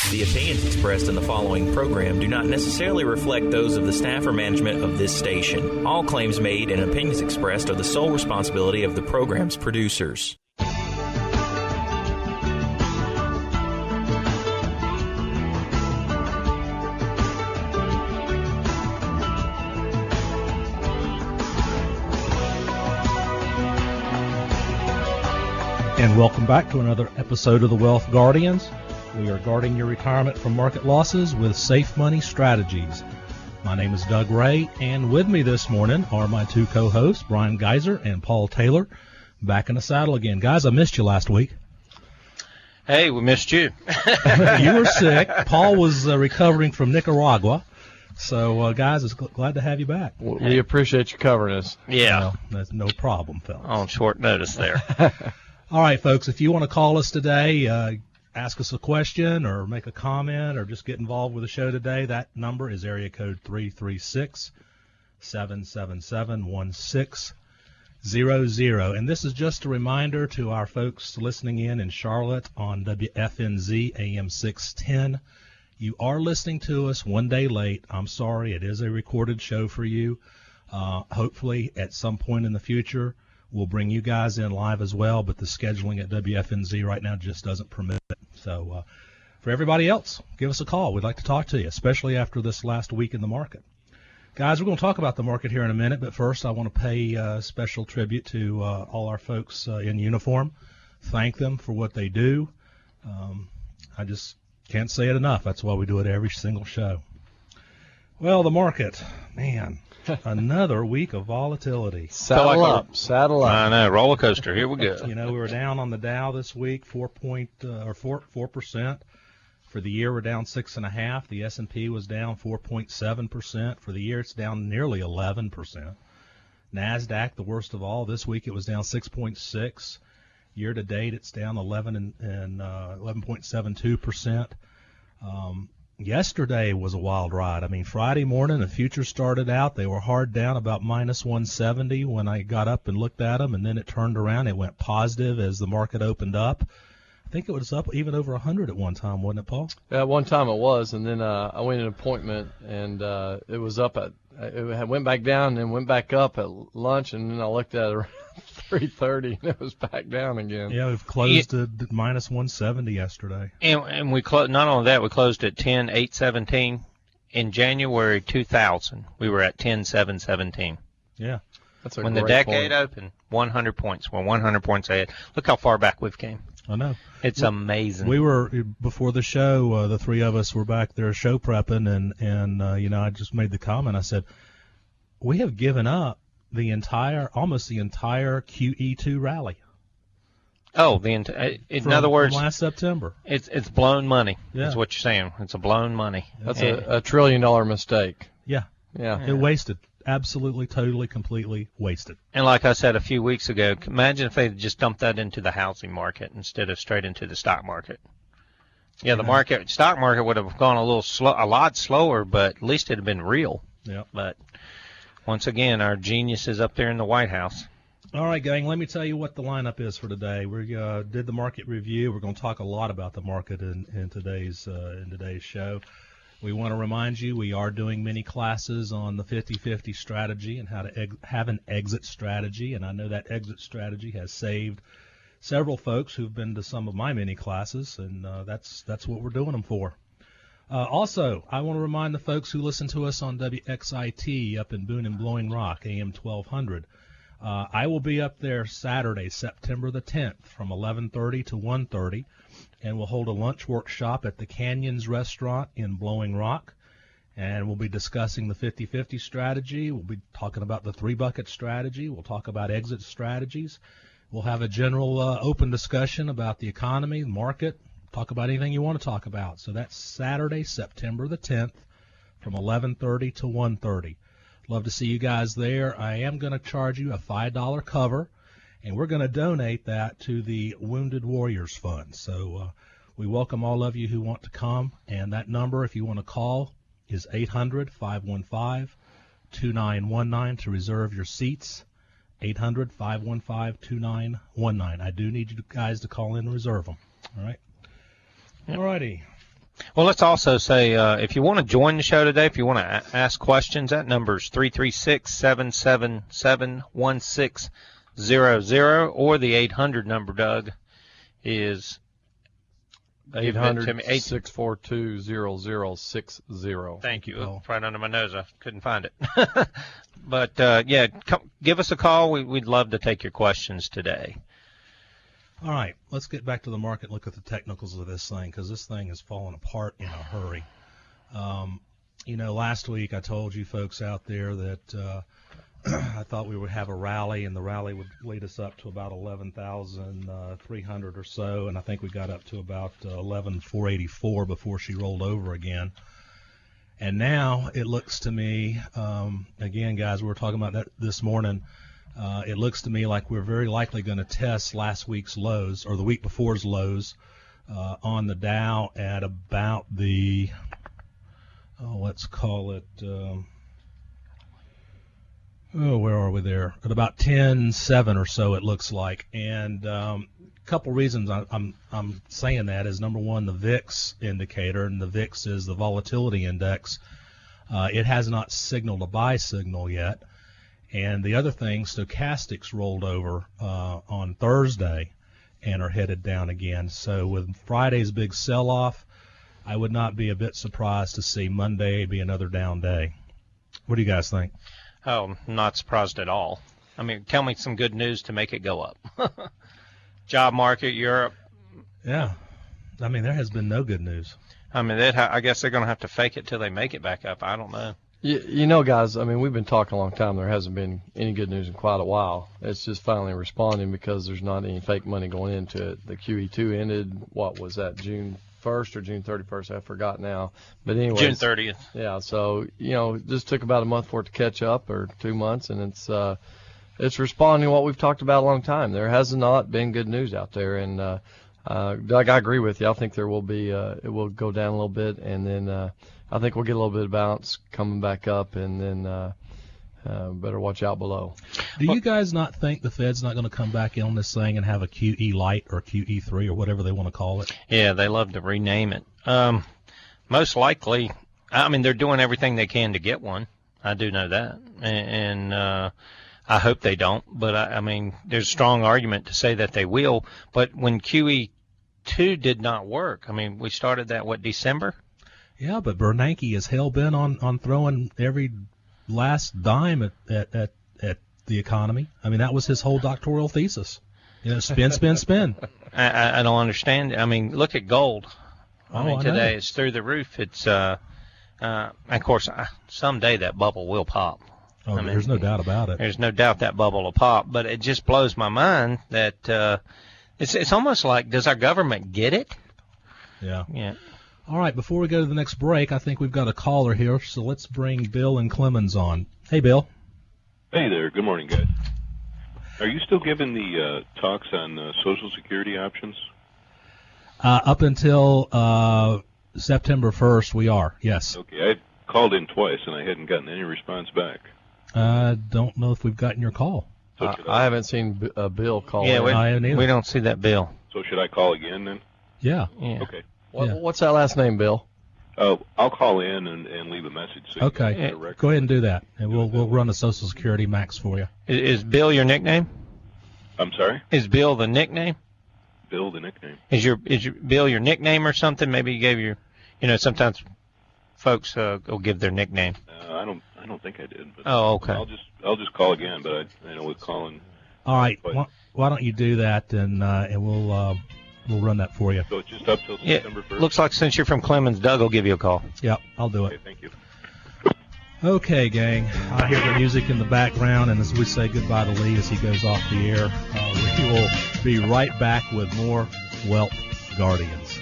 The opinions expressed in the following program do not necessarily reflect those of the staff or management of this station. All claims made and opinions expressed are the sole responsibility of the program's producers. And welcome back to another episode of the Wealth Guardians. We are guarding your retirement from market losses with safe money strategies. My name is Doug Ray, and with me this morning are my two co-hosts, Brian Geiser and Paul Taylor, back in the saddle again. Guys, I missed you last week. Hey, we missed you. You were sick. Paul was recovering from Nicaragua. So, guys, it's glad to have you back. We appreciate you covering us. Yeah. Well, that's no problem, fellas. On short notice there. All right, folks, if you want to call us today, ask us a question or make a comment or just get involved with the show today, that number is area code 336-777-1600. And this is just a reminder to our folks listening in Charlotte on WFNZ AM 610. You are listening to us one day late. I'm sorry. It is a recorded show for you. Hopefully, at some point in the future, we'll bring you guys in live as well, but the scheduling at WFNZ right now just doesn't permit it. So for everybody else, give us a call. We'd like to talk to you, especially after this last week in the market. Guys, we're going to talk about the market here in a minute, but first I want to pay special tribute to all our folks in uniform. Thank them for what they do. I just can't say it enough. That's why we do it every single show. Well, the market, man. Another week of volatility. Saddle up. I know, roller coaster. Here we go. You know, we were down on the Dow this week, 4%. For the year, we're down 6.5%. The S&P was down 4.7%. For the year, it's down nearly 11%. NASDAQ, the worst of all, this week it was down 6.6%. Year to date, it's down 11.72%. Yesterday was a wild ride. I mean, Friday morning, the futures started out. They were hard down about minus 170 when I got up and looked at them, and then it turned around. It went positive as the market opened up. I think it was up even over 100 at one time, wasn't it, Paul? Yeah, at one time it was, and then I went in an appointment, and it was up at it went back down and then went back up at lunch, and then I looked at it around 3:30, and it was back down again. Yeah, we've closed at minus 170 yesterday. And we not only that, we closed at 10,817. In January 2000, we were at 10,717. Yeah. That's a when great the decade point. opened, 100 points. We're 100 points ahead. Look how far back we've came. I know. It's amazing. We were, before the show, the three of us were back there show prepping, and you know, I just made the comment. I said, we have given up almost the entire QE2 rally. Oh, in other words, from last September. It's blown money. Yeah. That's what you're saying. It's a blown money. That's a $1 trillion mistake. Yeah. Yeah. It wasted. Absolutely, totally, completely wasted. And like I said a few weeks ago, imagine if they just dumped that into the housing market instead of straight into the stock market. Yeah, the stock market would have gone a lot slower, but at least it'd have been real. Yeah. But once again, our genius is up there in the White House. All right, gang, let me tell you what the lineup is for today. We did the market review. We're going to talk a lot about the market in today's show. We want to remind you we are doing mini classes on the 50-50 strategy and how to have an exit strategy. And I know that exit strategy has saved several folks who've been to some of my mini classes, and that's what we're doing them for. Also, I want to remind the folks who listen to us on WXIT up in Boone and Blowing Rock, AM 1200. I will be up there Saturday, September the 10th, from 11:30 to 1:30. And we'll hold a lunch workshop at the Canyons Restaurant in Blowing Rock. And we'll be discussing the 50-50 strategy. We'll be talking about the 3-bucket strategy. We'll talk about exit strategies. We'll have a general open discussion about the economy, the market, talk about anything you want to talk about. So that's Saturday, September the 10th from 11:30 to 1:30. Love to see you guys there. I am going to charge you a $5 cover. And we're going to donate that to the Wounded Warriors Fund. So we welcome all of you who want to come. And that number, if you want to call, is 800-515-2919 to reserve your seats. 800-515-2919. I do need you guys to call in and reserve them. All right? All righty. Well, let's also say if you want to join the show today, if you want to ask questions, that number is 336-777-1600, or the 800 number, Doug, is 800-642-0060. Thank you. Oh. Right under my nose. I couldn't find it. But, give us a call. We'd love to take your questions today. All right, let's get back to the market and look at the technicals of this thing, because this thing is falling apart in a hurry. Last week I told you folks out there that I thought we would have a rally, and the rally would lead us up to about 11,300 or so, and I think we got up to about 11,484 before she rolled over again. And now it looks to me, again, guys, we were talking about that this morning, it looks to me like we're very likely going to test last week's lows, or the week before's lows, on the Dow at about the, let's call it, where are we there? At about 10.7 or so, it looks like. And a couple reasons I'm saying that is, number one, the VIX indicator, and the VIX is the volatility index. It has not signaled a buy signal yet. And the other thing, stochastics rolled over on Thursday and are headed down again. So with Friday's big sell-off, I would not be a bit surprised to see Monday be another down day. What do you guys think? Oh, not surprised at all. I mean, tell me some good news to make it go up. Job market, Europe. Yeah. I mean, there has been no good news. I mean, I guess they're going to have to fake it till they make it back up. I don't know. Guys, I mean, we've been talking a long time. There hasn't been any good news in quite a while. It's just finally responding because there's not any fake money going into it. The QE2 ended, what was that, June 1st or June 31st? I forgot now. But anyway, June 30th. Yeah, so, it just took about a month for it to catch up, or 2 months, and it's responding to what we've talked about a long time. There has not been good news out there, and Doug, I agree with you. I think there will be it will go down a little bit, and then I think we'll get a little bit of bounce coming back up, and then better watch out below. Do you guys not think the Fed's not going to come back in on this thing and have a QE light or QE3 or whatever they want to call it? Yeah, they love to rename it. Most likely, I mean, they're doing everything they can to get one. I do know that, and I hope they don't. But I mean, there's a strong argument to say that they will. But when QE2 did not work, I mean, we started that December. Yeah, but Bernanke is hell-bent on throwing every last dime at the economy. I mean, that was his whole doctoral thesis. Spin, spin, spin. I don't understand. I mean, look at gold. I mean, today it's through the roof. It's of course, someday that bubble will pop. Oh, I mean, there's no doubt about it. There's no doubt that bubble will pop. But it just blows my mind that it's almost like, does our government get it? Yeah. Yeah. All right, before we go to the next break, I think we've got a caller here, so let's bring Bill and Clemens on. Hey, Bill. Hey there. Good morning, guys. Are you still giving the talks on Social Security options? Up until September 1st, we are, yes. Okay. I called in twice, and I hadn't gotten any response back. I don't know if we've gotten your call. So I haven't seen a bill call. Yeah, in. we don't see that bill. So should I call again then? Yeah. Okay. What's that last name, Bill? I'll call in and leave a message. So okay. Go ahead and do that, and we'll run a Social Security max for you. Is Bill your nickname? I'm sorry? Is Bill the nickname? Bill the nickname. Is your Bill your nickname or something? Maybe you gave sometimes folks will give their nickname. I don't think I did. But oh, okay. I'll just call again, but I know with calling. All right. Why don't you do that, and we'll run that for you. So it's just up till September 1st? Looks like since you're from Clemens, Doug will give you a call. Yep, I'll do it. Okay, thank you. Okay, gang. I hear the music in the background, and as we say goodbye to Lee as he goes off the air, we will be right back with more Wealth Guardians.